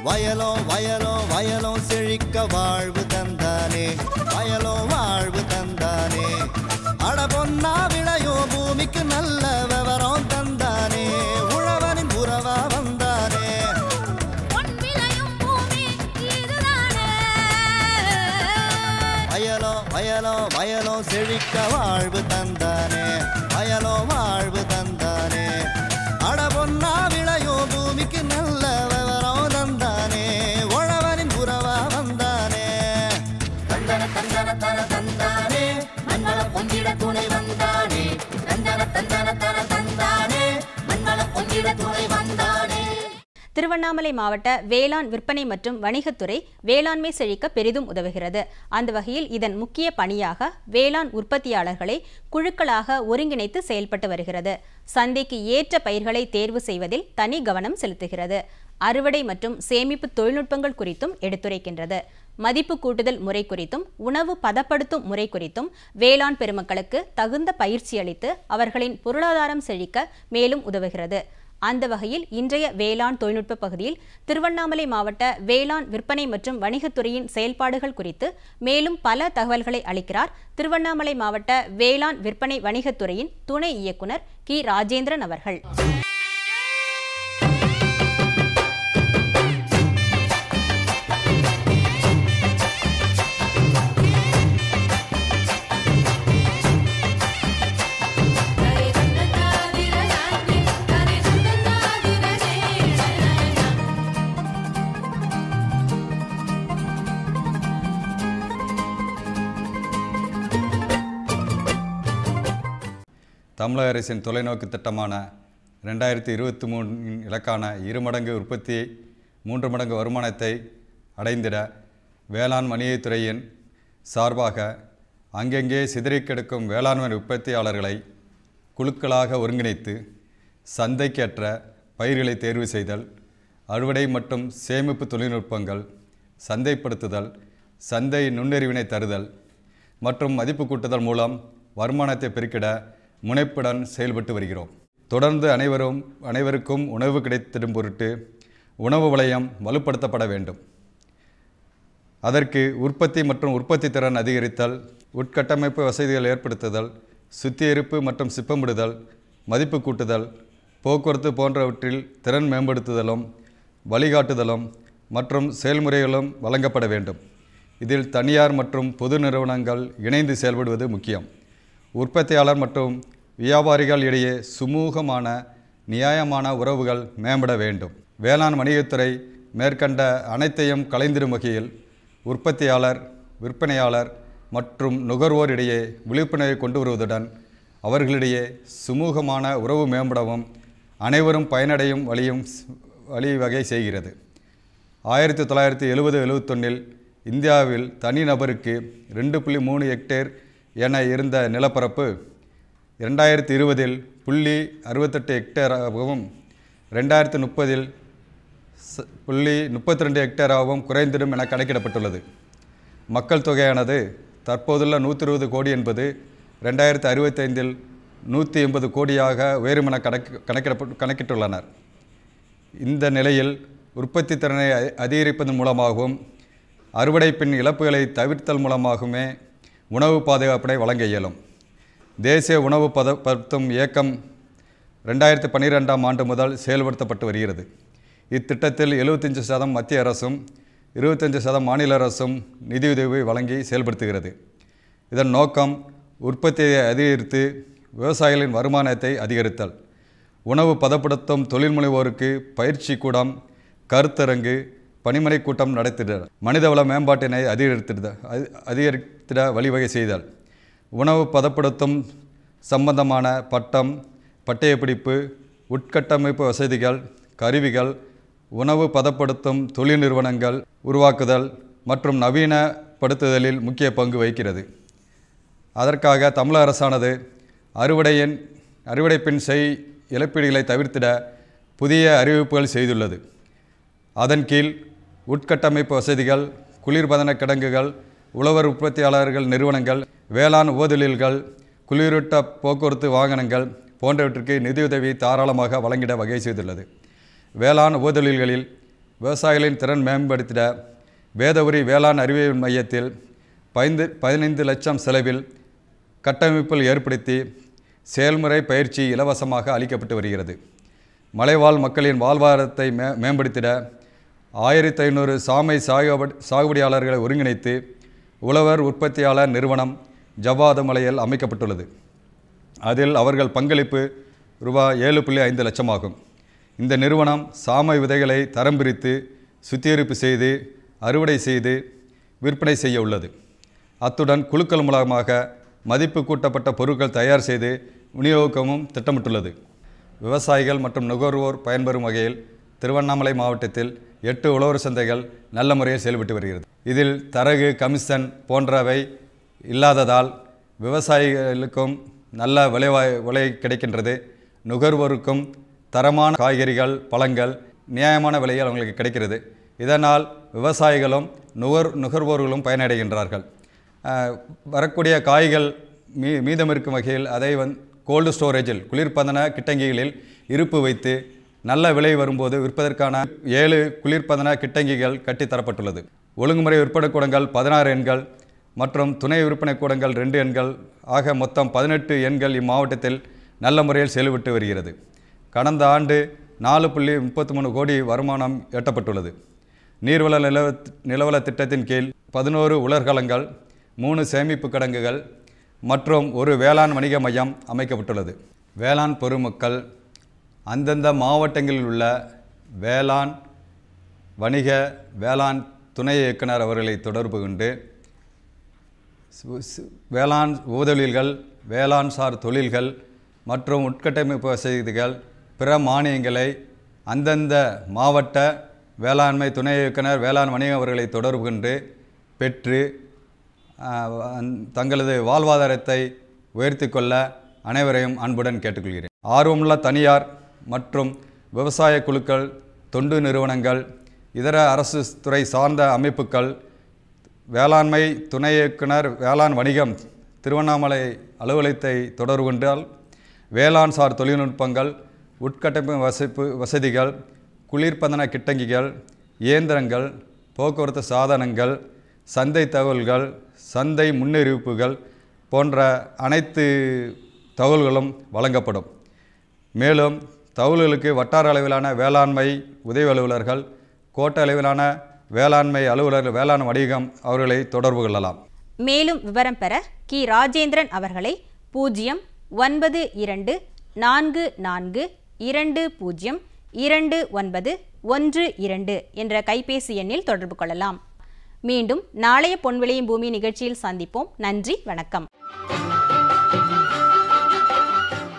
வயலோ வயலோ வயலோ செழிக்க வாழ்வு தந்தானே, வயலோ வாழ்வு தந்தானே. அட பொன்னா விளையோ பூமிக்கு நல்ல விவரம் தந்தானே, உழவனின் உறவா வந்தானே. வயலோ வயலோ வயலோ செழிக்க வாழ்வு தந்தானே, வயலோ வாழ்வு தந்தானே. அட பொன்னா விளையோ பூமிக்கு நல்ல விவரம் தந்தானே, உழவனின் உறவா வந்தானே. தந்தன தந்தன தன தந்தானே, மண்வள பொங்கிட துணை வந்தானே. தந்தன தந்தன தன தந்தானே, மண்வள பொங்கிட துணை வந்தானே. திருவண்ணாமலை மாவட்ட வேளாண் விற்பனை மற்றும் வணிகத்துறை வேளாண்மை செழிக்க பெரிதும் உதவுகிறது. அந்த வகையில் இதன் முக்கிய பணியாக வேளாண் உற்பத்தியாளர்களை குழுக்களாக ஒருங்கிணைத்து செயல்பட்டு வருகிறது. சந்தைக்கு ஏற்ற பயிர்களை தேர்வு செய்வதில் தனி கவனம் செலுத்துகிறது. அறுவடை மற்றும் சேமிப்பு தொழில்நுட்பங்கள் குறித்தும் எடுத்துரைக்கின்றது. மதிப்பு கூட்டுதல் முறை குறித்தும் உணவு பதப்படுத்தும் முறை குறித்தும் வேளாண் பெருமக்களுக்கு தகுந்த பயிற்சி அளித்து அவர்களின் பொருளாதாரம் செழிக்க மேலும் உதவுகிறது. அந்த வகையில் இன்றைய வேளாண் தொழில்நுட்ப பகுதியில் திருவண்ணாமலை மாவட்ட வேளாண் விற்பனை மற்றும் வணிகத்துறையின் செயல்பாடுகள் குறித்து மேலும் பல தகவல்களை அளிக்கிறார் திருவண்ணாமலை மாவட்ட வேளாண் விற்பனை வணிகத்துறையின் துணை இயக்குனர் கி. ராஜேந்திரன் அவர்கள். தமிழக அரசின் தொலைநோக்கு திட்டமான 2023 இலக்கான 2 மடங்கு உற்பத்தியை 3 மடங்கு வருமானத்தை அடைந்திட வேளாண் வணிகத்துறையின் சார்பாக அங்கங்கே சிதறிக் கிடக்கும் வேளாண்மை உற்பத்தியாளர்களை குழுக்களாக ஒருங்கிணைத்து சந்தைக்கேற்ற பயிர்களை தேர்வு செய்தல், அறுவடை மற்றும் சேமிப்பு தொழில்நுட்பங்கள், சந்தைப்படுத்துதல், சந்தை நுண்ணறிவினை தருதல் மற்றும் மதிப்பு கூட்டுதல் மூலம் வருமானத்தை பெருக்கிட முனைப்புடன் செயல்பட்டு வருகிறோம். தொடர்ந்து அனைவருக்கும் உணவு கிடைத்திடும் பொருட்டு உணவு வளையம் வலுப்படுத்தப்பட வேண்டும். அதற்கு உற்பத்தி மற்றும் உற்பத்தி திறன் அதிகரித்தல், உட்கட்டமைப்பு வசதிகள் ஏற்படுத்துதல், சுத்திகரிப்பு மற்றும் சிப்பமிடுதல், மதிப்பு கூட்டுதல், போக்குவரத்து போன்றவற்றில் திறன் மேம்படுத்துதலும் வழிகாட்டுதலும் மற்றும் செயல்முறைகளும் வழங்கப்பட வேண்டும். இதில் தனியார் மற்றும் பொது நிறுவனங்கள் இணைந்து செயல்படுவது முக்கியம். உற்பத்தியாளர் மற்றும் வியாபாரிகள் இடையே சுமூகமான நியாயமான உறவுகள் மேம்பட வேண்டும். வேளாண் வணிகத்துறை மேற்கண்ட அனைத்தையும் கலைந்திடும் வகையில் உற்பத்தியாளர், விற்பனையாளர் மற்றும் நுகர்வோர் இடையே விழிப்புணர்வை கொண்டு வருவதுடன் அவர்களிடையே சுமூகமான உறவு மேம்படவும் அனைவரும் பயனடையும் வழிவகை செய்கிறது. 1970-71 இந்தியாவில் தனிநபருக்கு 2.3 ஹெக்டேர் என இருந்த நிலப்பரப்பு 2020 0.68 ஹெக்டேராகவும் 2030 0.32 ஹெக்டேராகவும் குறைந்திடும் என கணக்கிடப்பட்டுள்ளது. மக்கள் தொகையானது தற்போதுள்ள 120 கோடி என்பது 2065 180 கோடியாக உயரும் என கணக்கிட்டுள்ளனர். இந்த நிலையில் உற்பத்தி திறனை அதிகரிப்பதன் மூலமாகவும் அறுவடை பின் இழப்புகளை தவிர்த்தல் மூலமாகவுமே உணவு பாதுகாப்பினை வழங்க இயலும். தேசிய உணவு பதப்படுத்தும் இயக்கம் 2012ஆம் ஆண்டு முதல் செயல்படுத்தப்பட்டு வருகிறது. இத்திட்டத்தில் 75% மத்திய அரசும் 25% மாநில அரசும் நிதியுதவி வழங்கி செயல்படுத்துகிறது. இதன் நோக்கம் உற்பத்தியை அதிகரித்து விவசாயிகளின் வருமானத்தை அதிகரித்தல், உணவு பதப்படுத்தும் தொழில் முனைவோருக்கு பயிற்சி கூடம், கருத்தரங்கு, பணிமனை கூட்டம் நடத்திட, மனிதவள மேம்பாட்டினை அதிகரித்திட வழிவகை செய்தல், உணவு பதப்படுத்தும் சம்பந்தமான பட்டம், பட்டயப்பிடிப்பு, உட்கட்டமைப்பு வசதிகள், கருவிகள், உணவு பதப்படுத்தும் தொழில் நிறுவனங்கள் உருவாக்குதல் மற்றும் நவீனப்படுத்துதலில் முக்கிய பங்கு வகிக்கிறது. அதற்காக தமிழக அரசானது அறுவடை பின் இழப்பீடுகளை தவிர்த்திட புதிய அறிவிப்புகள் செய்துள்ளது. அதன் கீழ் உட்கட்டமைப்பு வசதிகள், குளிர்பதன கிடங்குகள், உழவர் உற்பத்தியாளர்கள் நிறுவனங்கள், வேளாண் உபதொழில்கள், குளிரூட்ட போக்குவரத்து வாகனங்கள் போன்றவற்றிற்கு நிதியுதவி தாராளமாக வழங்கிட வகை செய்துள்ளது. வேளாண் உபதொழில்களில் விவசாயிகளின் திறன் மேம்படுத்திட வேதபுரி வேளாண் அறிவியல் மையத்தில் 15 லட்சம் செலவில் கட்டமைப்பில் ஏற்படுத்தி செயல்முறை பயிற்சி இலவசமாக அளிக்கப்பட்டு வருகிறது. மலைவாழ் மக்களின் வாழ்வாதாரத்தை மேம்படுத்திட 1500 சாமை சாகுபடியாளர்களை ஒருங்கிணைத்து உழவர் உற்பத்தியாளர் நிறுவனம் ஜவ்வாது மலையில் அமைக்கப்பட்டுள்ளது. அதில் அவர்கள் பங்களிப்பு ரூபாய் 7.5 லட்சம் ஆகும். இந்த நிறுவனம் சாமை விதைகளை தரம் பிரித்து சுத்திகரிப்பு செய்து அறுவடை செய்து விற்பனை செய்ய உள்ளது. அத்துடன் குழுக்கள் மூலமாக மதிப்பு கூட்டப்பட்ட பொருட்கள் தயார் செய்து விநியோகமும் திட்டமிட்டுள்ளது. விவசாயிகள் மற்றும் நுகர்வோர் பயன்பெறும் வகையில் திருவண்ணாமலை மாவட்டத்தில் 8 உழவர் சந்தைகள் நல்ல முறையில் செயல்பட்டு வருகிறது. இதில் தரகு கமிஷன் போன்றவை இல்லாததால் விவசாயிகளுக்கும் நல்ல விலை கிடைக்கின்றது. நுகர்வோருக்கும் தரமான காய்கறிகள் பழங்கள் நியாயமான விலையில் அவங்களுக்கு கிடைக்கிறது. இதனால் விவசாயிகளும் நுகர்வோர்களும் பயனடைகின்றார்கள். வரக்கூடிய காய்கள் மீதம் இருக்கும் வகையில் அதை கோல்டு ஸ்டோரேஜில் குளிர்பதன கிட்டங்கிகளில் இருப்பு வைத்து நல்ல விலை வரும்போது விற்பதற்கான 7 குளிர்பதன கிட்டங்கிகள் கட்டித்தரப்பட்டுள்ளது. ஒழுங்குமுறை விற்பனை கூடங்கள் 16 எண்கள் மற்றும் துணை விற்பனை கூடங்கள் 2 எண்கள் ஆக மொத்தம் 18 எண்கள் இம்மாவட்டத்தில் நல்ல முறையில் செயல்பட்டு வருகிறது. கடந்த ஆண்டு 4.33 கோடி வருமானம் எட்டப்பட்டுள்ளது. நீர்வள நிலவள திட்டத்தின் கீழ் 11 உலர்களங்கள் 3 சேமிப்பு கிடங்குகள் மற்றும் ஒரு வேளாண் வணிக மையம் அமைக்கப்பட்டுள்ளது. வேளாண் பொதுமக்கள் அந்தந்த மாவட்டங்களில் உள்ள வேளாண் வணிக வேளாண் துணை இயக்குனர் அவர்களை தொடர்பு கொண்டு வேளாண் உதவிகள் வேளாண் சார் தொழில்கள் மற்றும் உட்கட்டமைப்பு வசதிகள் பிற மானியங்களை அந்தந்த மாவட்ட வேளாண்மை துணை இயக்குனர் வேளாண் வணிக அவர்களை தொடர்பு கொண்டு பெற்று தங்களது வாழ்வாதாரத்தை உயர்த்தி கொள்ள அனைவரையும் அன்புடன் கேட்டுக்கொள்கிறேன். ஆர்வமுள்ள தனியார் மற்றும் விவசாய குழுக்கள், தொண்டு நிறுவனங்கள், இதர அரசு துறை சார்ந்த அமைப்புகள் வேளாண்மை துணை இயக்குனர் வேளாண் வணிகம் திருவண்ணாமலை அலுவலகத்தை தொடர்பு கொண்டால் வேளாண் சார் தொழில்நுட்பங்கள், உட்கட்டமைப்பு வசதிகள், குளிர்பதன கிட்டங்கிகள், இயந்திரங்கள், போக்குவரத்து சாதனங்கள், சந்தை தகவல்கள், சந்தை முன்னறிவிப்புகள் போன்ற அனைத்து தகவல்களும் வழங்கப்படும். மேலும் தகவல்களுக்கு வட்டார அளவிலான வேளாண்மை உதவி அலுவலர்கள், கோட்ட அளவிலான வேளாண்மை அலுவலர்கள், வேளாண் வணிகம் அவர்களை தொடர்பு கொள்ளலாம். மேலும் விவரம் பெற கி. ராஜேந்திரன் அவர்களை 09244202912 என்ற கைபேசி எண்ணில் தொடர்பு கொள்ளலாம். மீண்டும் நாளைய பொன் விளையும் பூமி நிகழ்ச்சியில் சந்திப்போம். நன்றி, வணக்கம்.